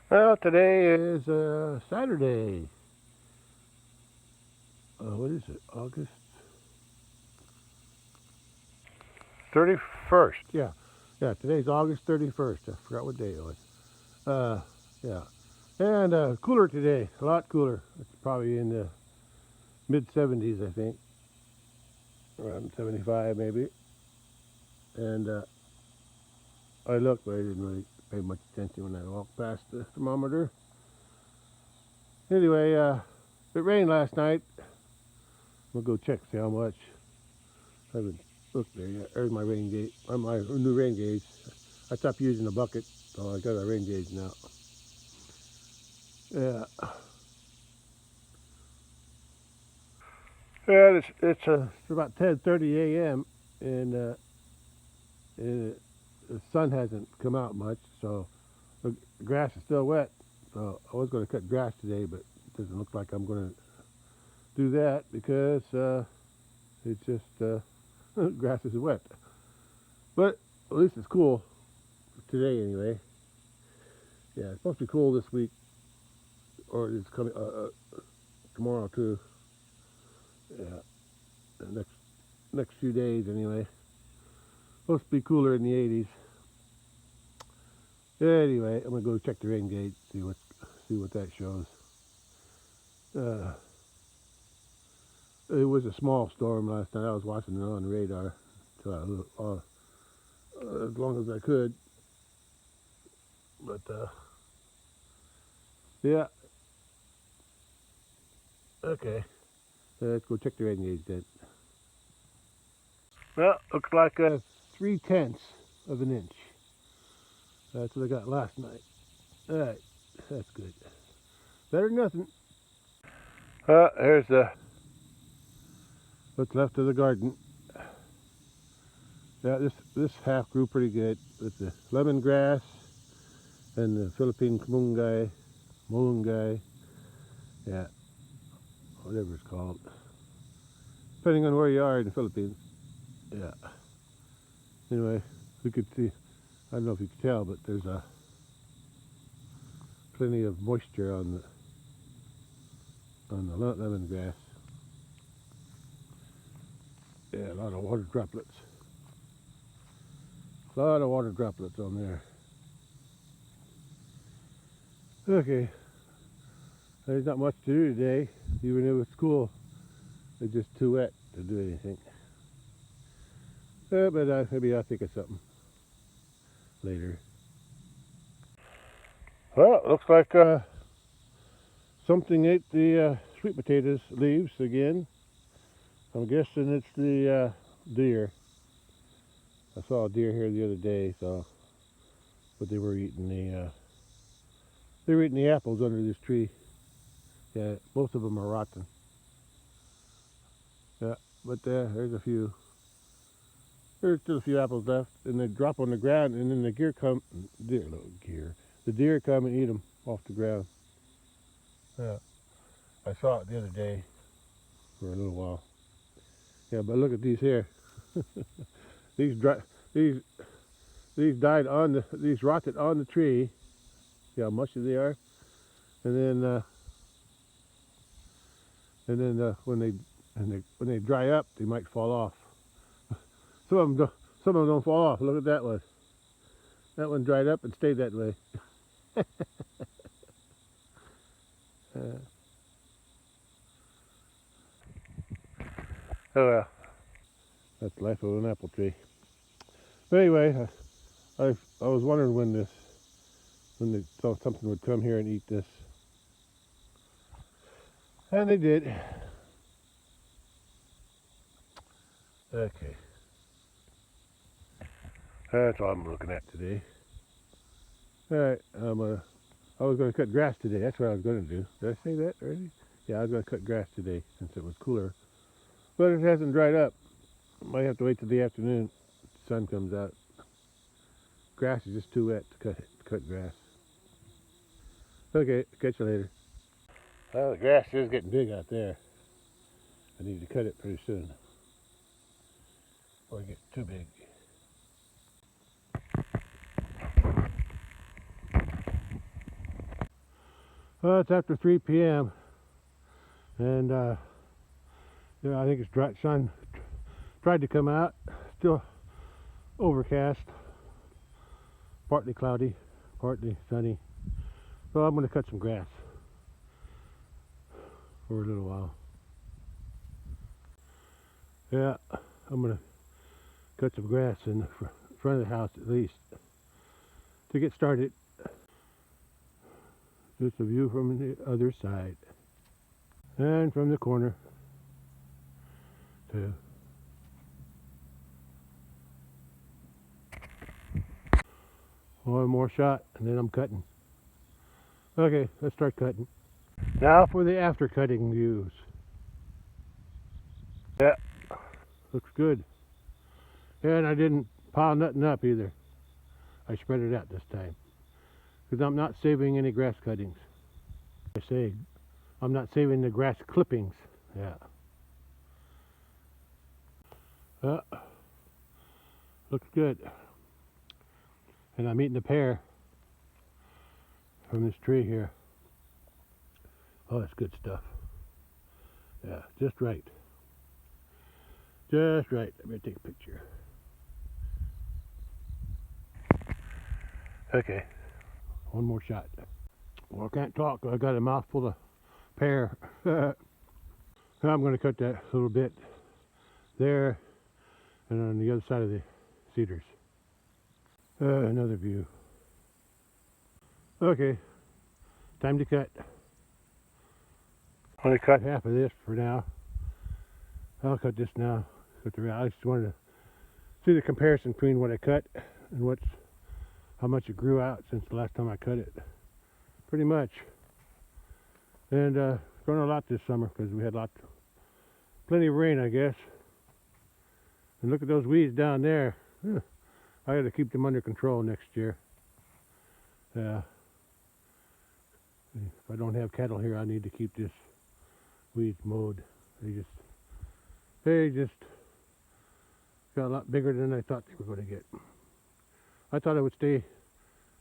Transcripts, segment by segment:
Well, today is Saturday. What is it? August 31st. Yeah. Today's August 31st. I forgot what day it was. Yeah. And cooler today. A lot cooler. It's probably in the mid 70s, I think. Around 75 maybe. And I looked, but I didn't really pay much attention when I walked past the thermometer. Anyway, it rained last night. We'll go check, see how much. I haven't looked there yet. There's my rain gauge. My new rain gauge. I stopped using the bucket, so I got a rain gauge now. Yeah. Yeah, it's about 10:30 a.m. and the sun hasn't come out much, so the grass is still wet. So I was going to cut grass today, but it doesn't look like I'm going to do that because it's just grass is wet. But at least it's cool today anyway. Yeah, it's supposed to be cool this week, or it's coming tomorrow too. Yeah, the next few days anyway. Supposed to be cooler in the 80s. Anyway, I'm gonna go check the rain gauge, see what that shows. Uh, it was a small storm last night. I was watching it on the radar as long as I could. But yeah, okay. Let's go check the rain gauge then. Well, looks like 3/10 of an inch. That's what I got last night. All right, that's good. Better than nothing. Here's what's left of the garden. Yeah, this half grew pretty good with the lemongrass and the Philippine mulunggay, yeah, whatever it's called, depending on where you are in the Philippines. Yeah. Anyway, you could see. I don't know if you can tell, but there's plenty of moisture on the lemongrass. Yeah, a lot of water droplets. A lot of water droplets on there. Okay, there's not much to do today, even if it's cool. It's just too wet to do anything. But maybe I'll think of something later. Well, it looks like something ate the sweet potatoes leaves again. I'm guessing it's the deer. I saw a deer here the other day, but they were eating the apples under this tree. Yeah, most of them are rotten. Yeah, but there's a few. There's still a few apples left, and they drop on the ground, and then the deer come and eat them off the ground. Yeah, I saw it the other day for a little while. Yeah, but look at these here. these dry, these these rotted on the tree. See how mushy they are, and then when they dry up, they might fall off. Some of them don't fall off. Look at that one. That one dried up and stayed that way. Uh, oh well, that's the life of an apple tree. But anyway, I was wondering when they thought something would come here and eat this, and they did. Okay, that's all I'm looking at today. All right, I was going to cut grass today. That's what I was going to do. Did I say that already? Yeah, I was going to cut grass today since it was cooler, but it hasn't dried up. Might have to wait till the afternoon. The sun comes out. Grass is just too wet to cut grass. Okay, catch you later. Well, the grass is getting big out there. I need to cut it pretty soon before it gets too big. Well, it's after 3 p.m. and yeah, I think it's dry. Sun tried to come out. Still overcast, partly cloudy, partly sunny. So I'm going to cut some grass for a little while. Yeah, I'm going to cut some grass in the front of the house at least to get started. Just a view from the other side and from the corner too. One more shot and then I'm cutting. Okay, let's start cutting. Now for the after cutting views. Yeah, looks good. And I didn't pile nothing up either. I spread it out this time because I'm not saving any grass cuttings. I say I'm not saving the grass clippings. Yeah. Looks good. And I'm eating a pear from this tree here. Oh, that's good stuff. Yeah, just right. Just right. Let me take a picture. Okay, one more shot. Well, I can't talk. I got a mouthful of pear. I'm going to cut that little bit there and on the other side of the cedars. Another view. Okay, time to cut. I'm going to cut half of this for now. I'll cut this now. I just wanted to see the comparison between what I cut and how much it grew out since the last time I cut it. Pretty much. And grown a lot this summer because we had plenty of rain, I guess. And look at those weeds down there. I got to keep them under control next year. Yeah. If I don't have cattle here, I need to keep this weeds mowed. They just got a lot bigger than I thought they were going to get. I thought it would stay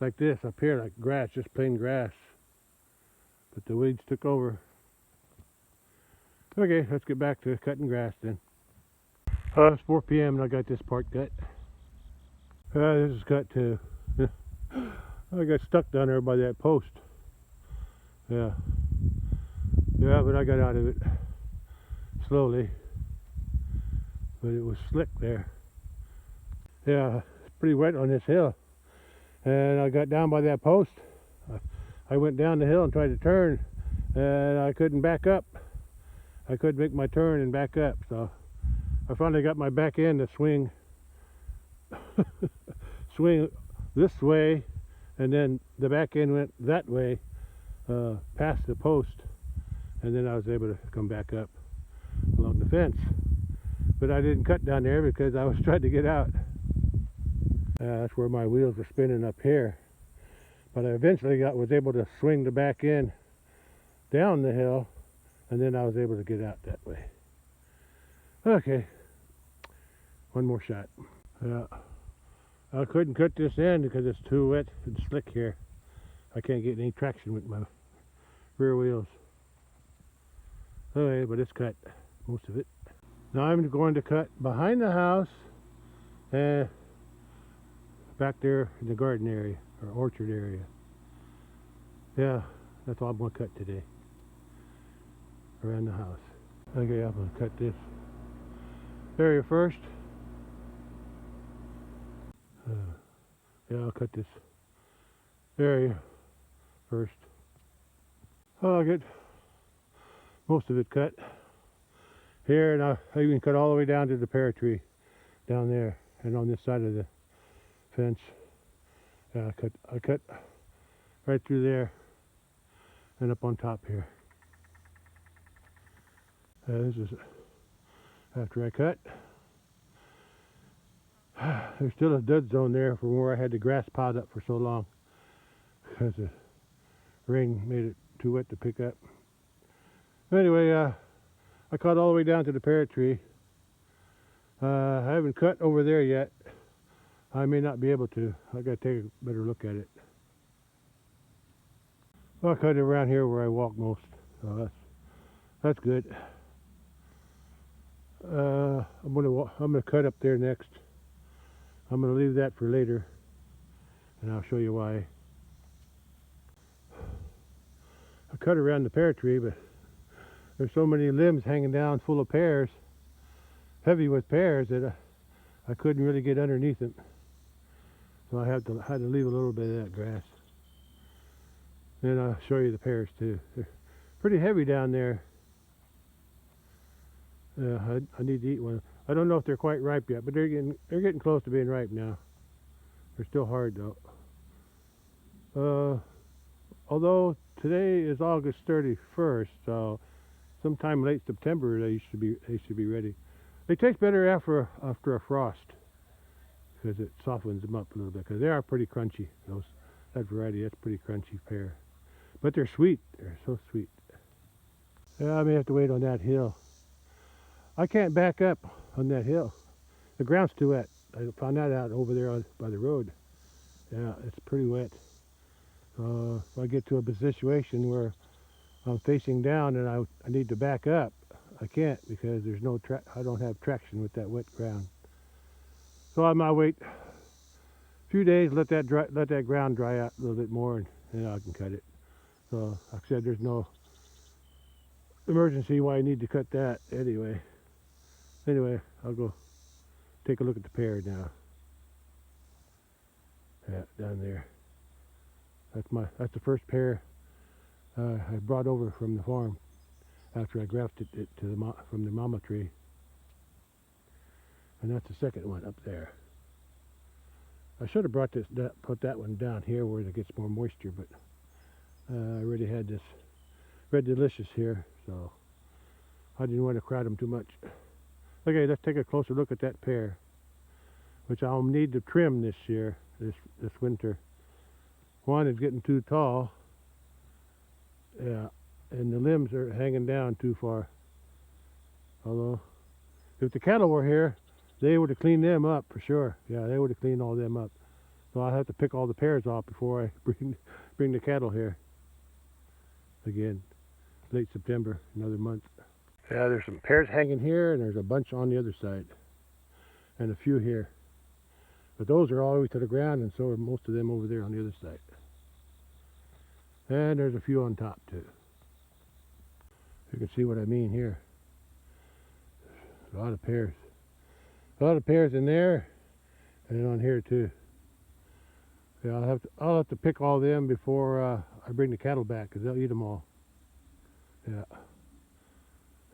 like this up here, like grass, just plain grass. But the weeds took over. Okay, let's get back to cutting grass then. It's 4 p.m. and I got this part cut. This is cut too. I got stuck down there by that post. Yeah. Yeah, but I got out of it slowly. But it was slick there. Yeah, it's pretty wet on this hill. And I got down by that post. I went down the hill and tried to turn, and I couldn't back up. I couldn't make my turn and back up, so I finally got my back end to swing this way, and then the back end went that way past the post, and then I was able to come back up along the fence. But I didn't cut down there because I was trying to get out. That's where my wheels are spinning up here. But I eventually was able to swing the back end down the hill, and then I was able to get out that way. Okay, one more shot. Yeah, I couldn't cut this end because it's too wet and slick here. I can't get any traction with my rear wheels. Okay, but it's cut, most of it. Now I'm going to cut behind the house and back there in the garden area or orchard area. Yeah, that's all I'm going to cut today around the house. Okay, I'm going to cut this area first. Yeah, I'll cut this area first. I'll get most of it cut here, and I even cut all the way down to the pear tree down there, and on this side of the fence. Yeah, I cut right through there and up on top here. This is after I cut. There's still a dead zone there from where I had the grass piled up for so long because the rain made it too wet to pick up. Anyway, I cut all the way down to the pear tree. I haven't cut over there yet. I may not be able to. I gotta take a better look at it. Well, I cut it around here where I walk most, so that's good. I'm gonna cut up there next. I'm gonna leave that for later, and I'll show you why. I cut around the pear tree, but there's so many limbs hanging down full of pears, heavy with pears, that I couldn't really get underneath them. So I had to leave a little bit of that grass. Then I'll show you the pears too. They're pretty heavy down there. I need to eat one. I don't know if they're quite ripe yet, but they're getting close to being ripe now. They're still hard though. Although today is August 31st, so sometime late September they should be ready. They taste better after a frost because it softens them up a little bit. Because they are pretty crunchy. That variety, that's pretty crunchy pear, but they're sweet. They're so sweet. Yeah, I may have to wait on that hill. I can't back up on that hill. The ground's too wet. I found that out over there by the road. Yeah, it's pretty wet. If I get to a situation where I'm facing down and I need to back up, I can't because there's no I don't have traction with that wet ground. So I might wait a few days, let that ground dry out a little bit more, and then I can cut it. So like I said, there's no emergency why I need to cut that anyway. Anyway, I'll go take a look at the pear now. Yeah, down there. That's the first pear I brought over from the farm after I grafted it from the mama tree. And that's the second one up there. I should have put that one down here where it gets more moisture, but I already had this Red Delicious here, so I didn't want to crowd them too much. Okay, let's take a closer look at that pear, which I'll need to trim this year, this winter. One is getting too tall, yeah, and the limbs are hanging down too far. Although, if the cattle were here, they would have cleaned them up for sure. Yeah, they would have cleaned all them up. So I'll have to pick all the pears off before I bring the cattle here. Again, late September, another month. Yeah, there's some pears hanging here, and there's a bunch on the other side, and a few here. But those are all the way to the ground, and so are most of them over there on the other side. And there's a few on top too. You can see what I mean here. A lot of pears. A lot of pears in there, and on here too. Yeah, I'll have to pick all them before I bring the cattle back, because they'll eat them all. Yeah.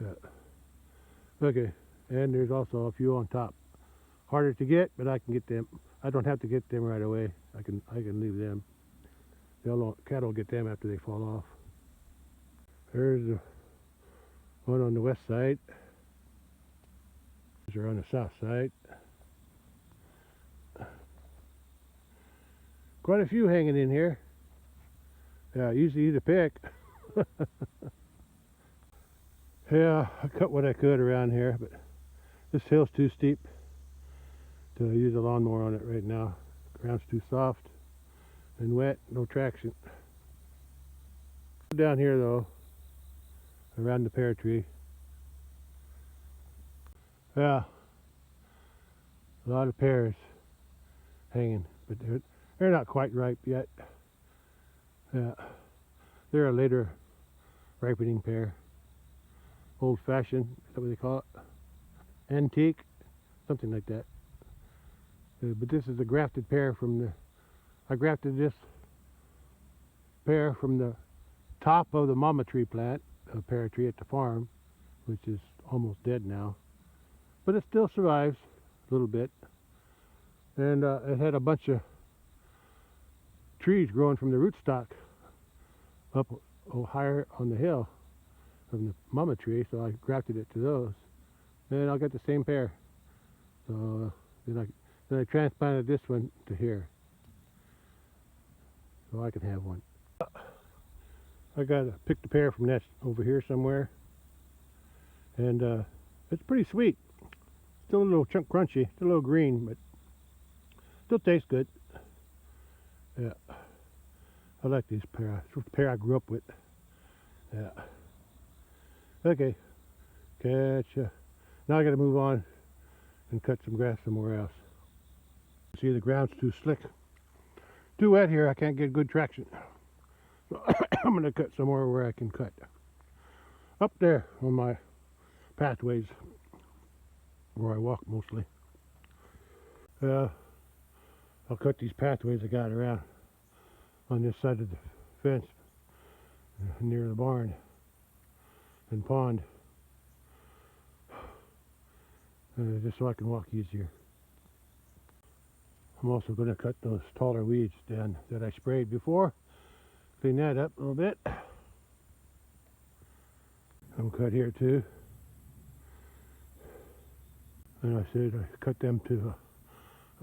Yeah. Okay, and there's also a few on top. Harder to get, but I can get them. I don't have to get them right away. I can leave them. Cattle get them after they fall off. There's the one on the west side. These are on the south side. Quite a few hanging in here. Yeah, easy to pick. Yeah, I cut what I could around here, but this hill's too steep to use a lawnmower on it right now. The ground's too soft and wet, no traction. Down here though, around the pear tree. Yeah, a lot of pears hanging, but they're not quite ripe yet. Yeah, they're a later ripening pear. Old fashioned, is that what they call it? Antique, something like that. But this is a grafted pear I grafted this pear from the top of the mama tree plant, a pear tree at the farm, which is almost dead now. But it still survives a little bit. And it had a bunch of trees growing from the rootstock up higher on the hill from the mama tree, so I grafted it to those. And I'll get the same pear. So then I transplanted this one to here, so I can have one. I got to pick the pear from that over here somewhere, and it's pretty sweet. Still a little crunchy, still a little green, but still tastes good. Yeah, I like these pair. It's the pair I grew up with. Yeah. Okay. Catch. Now I got to move on and cut some grass somewhere else. See, the ground's too slick. Too wet here. I can't get good traction. So I'm going to cut somewhere where I can cut. Up there on my pathways where I walk mostly. I'll cut these pathways I got around on this side of the fence near the barn and pond, just so I can walk easier. I'm also going to cut those taller weeds down that I sprayed before. Clean that up a little bit. I'm cut here too. And I said I cut them too.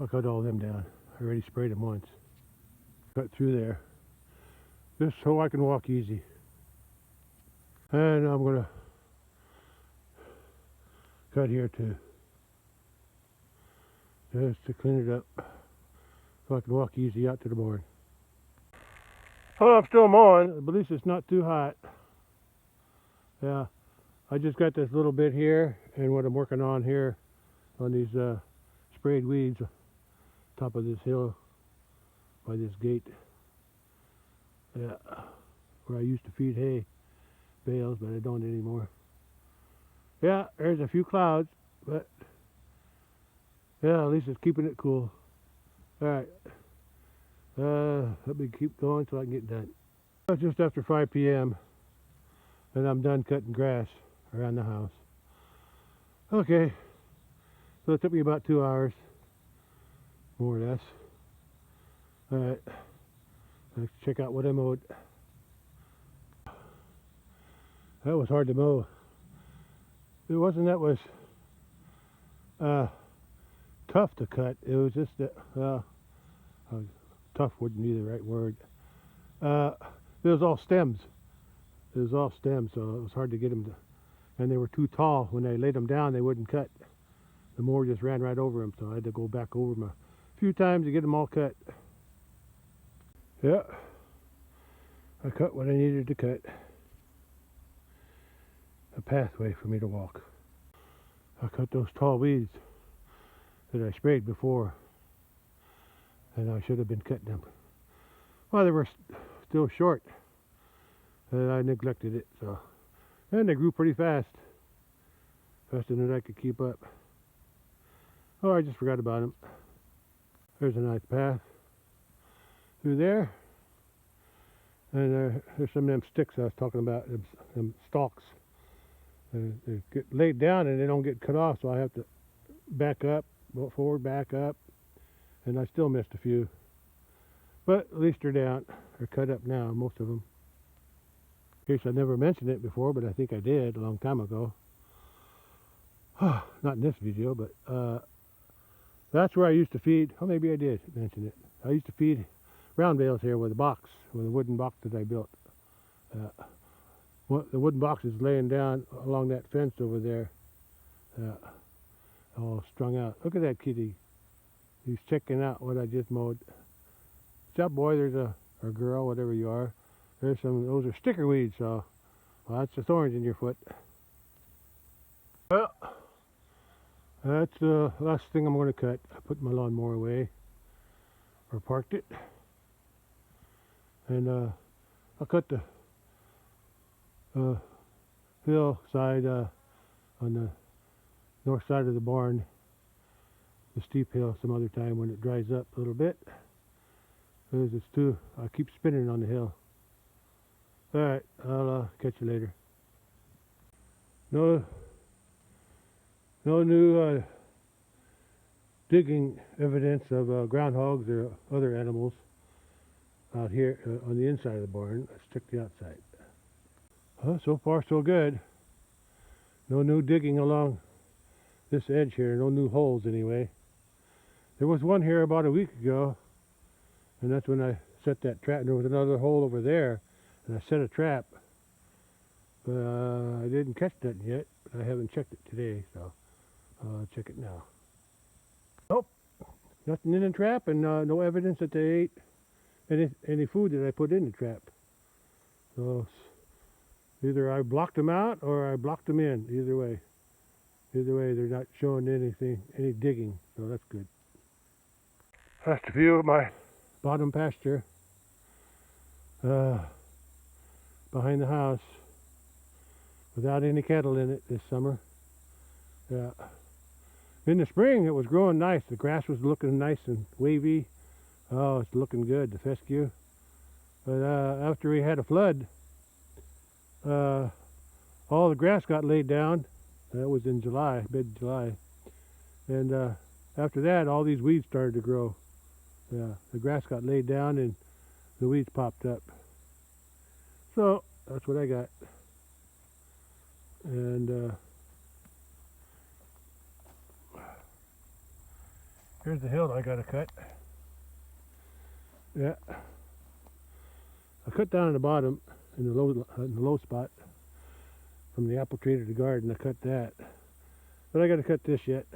I'll cut all them down. I already sprayed them once. Cut through there, just so I can walk easy. And I'm going to cut here too, just to clean it up, so I can walk easy out to the barn. Oh, I'm still mowing, but at least it's not too hot. Yeah, I just got this little bit here, and what I'm working on here, on these sprayed weeds, top of this hill, by this gate. Yeah, where I used to feed hay bales, but I don't anymore. Yeah, there's a few clouds, but yeah, at least it's keeping it cool. Alright, let me keep going till I can get done. It's just after 5 p.m. and I'm done cutting grass around the house. Okay, so it took me about 2 hours, more or less. Alright, let's check out what I mowed. That was hard to mow. It wasn't that was tough to cut. It was just that tough wouldn't be the right word. It was all stems. It was all stems, so it was hard to get them to, and they were too tall. When I laid them down, they wouldn't cut. The mower just ran right over them, so I had to go back over them a few times to get them all cut. Yeah, I cut what I needed to cut. A pathway for me to walk. I cut those tall weeds that I sprayed before, and I should have been cutting them. Well, they were still short, and I neglected it. So, and they grew pretty fast, faster than I could keep up. Oh, I just forgot about them. There's a nice path through there, and there's some of them sticks I was talking about, them stalks. They get laid down and they don't get cut off, so I have to back up, go forward, back up, and I still missed a few. But at least they're down. They're cut up now, most of them. In case I never mentioned it before, but I think I did a long time ago. Not in this video, but that's where I used to feed. Oh, maybe I did mention it. I used to feed round bales here with a box, with a wooden box that I built. The wooden box is laying down along that fence over there, all strung out. Look at that kitty. He's checking out what I just mowed. What's up, boy? There's or girl, whatever you are. There's some. Those are sticker weeds. So, well, that's the thorns in your foot. Well, that's the last thing I'm going to cut. I put my lawnmower away, or parked it, and I'll cut the hillside on the north side of the barn, the steep hill, some other time when it dries up a little bit, because it's too, I keep spinning on the hill. Alright, I'll catch you later. No new digging evidence of groundhogs or other animals out here on the inside of the barn. Let's check the outside. So far so good. No new digging along this edge here, no new holes anyway. There was one here about a week ago, and that's when I set that trap. There was another hole over there, and I set a trap. But I didn't catch nothing yet, but I haven't checked it today, so I'll check it now. Nope, nothing in the trap, and no evidence that they ate any food that I put in the trap. So either I blocked them out or I blocked them in. Either way, they're not showing any digging. So that's good. That's a view of my bottom pasture behind the house, without any cattle in it this summer. Yeah. In the spring, it was growing nice. The grass was looking nice and wavy. Oh, it's looking good, the fescue. But after we had a flood, all the grass got laid down. That was in July, mid-July. And after that, all these weeds started to grow. Yeah, the grass got laid down and the weeds popped up. So that's what I got. And here's the hill I got to cut. Yeah, I cut down in the bottom in the low spot from the apple tree to the garden. I cut that, but I got to cut this yet.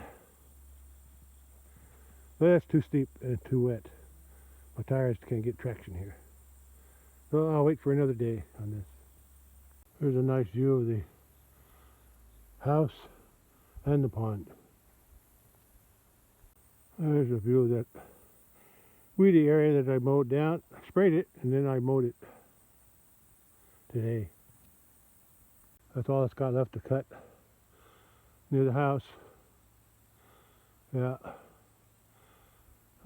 But that's too steep and too wet. My tires can't get traction here. So I'll wait for another day on this. Here's a nice view of the house and the pond. There's a view of that weedy area that I mowed down. I sprayed it and then I mowed it today. That's all that's got left to cut near the house. Yeah.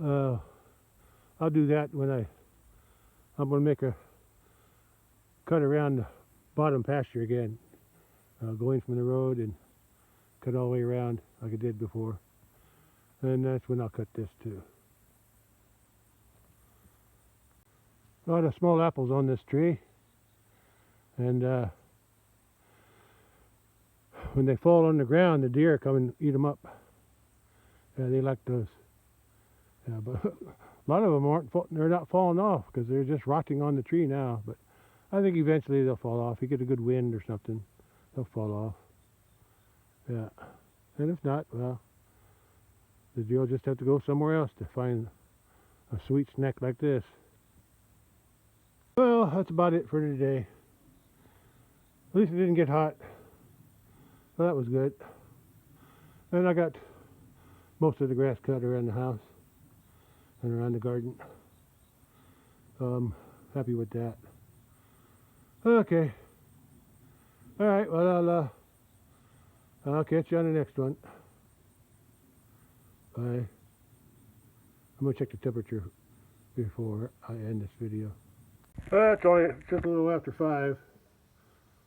I'll do that when I'm going to make a cut around the bottom pasture again, going from the road and cut all the way around like I did before. And that's when I'll cut this too. A lot of small apples on this tree, and when they fall on the ground, the deer come and eat them up. Yeah, they like those. Yeah, but a lot of them they're not falling off because they're just rotting on the tree now. But I think eventually they'll fall off. You get a good wind or something, they'll fall off. Yeah, and if not, well, the deer will just have to go somewhere else to find a sweet snack like this. Well, that's about it for today. At least it didn't get hot. So that was good. And I got most of the grass cut around the house and around the garden. So I'm happy with that. Okay. Alright, well I'll catch you on the next one. Bye. I'm going to check the temperature before I end this video. It's only just a little after 5.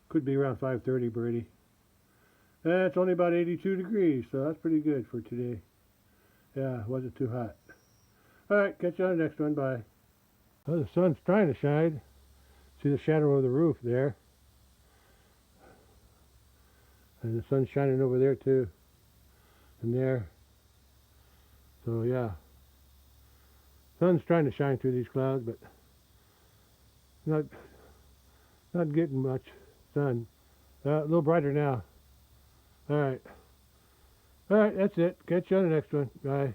Could be around 5:30 Brady. It's only about 82 degrees, so that's pretty good for today. Yeah, it wasn't too hot. Alright, catch you on the next one. Bye. Well, the sun's trying to shine. See the shadow of the roof there. And the sun's shining over there too. And there. So yeah. Sun's trying to shine through these clouds, but not getting much sun. A little brighter now. Alright. Alright, that's it. Catch you on the next one. Bye.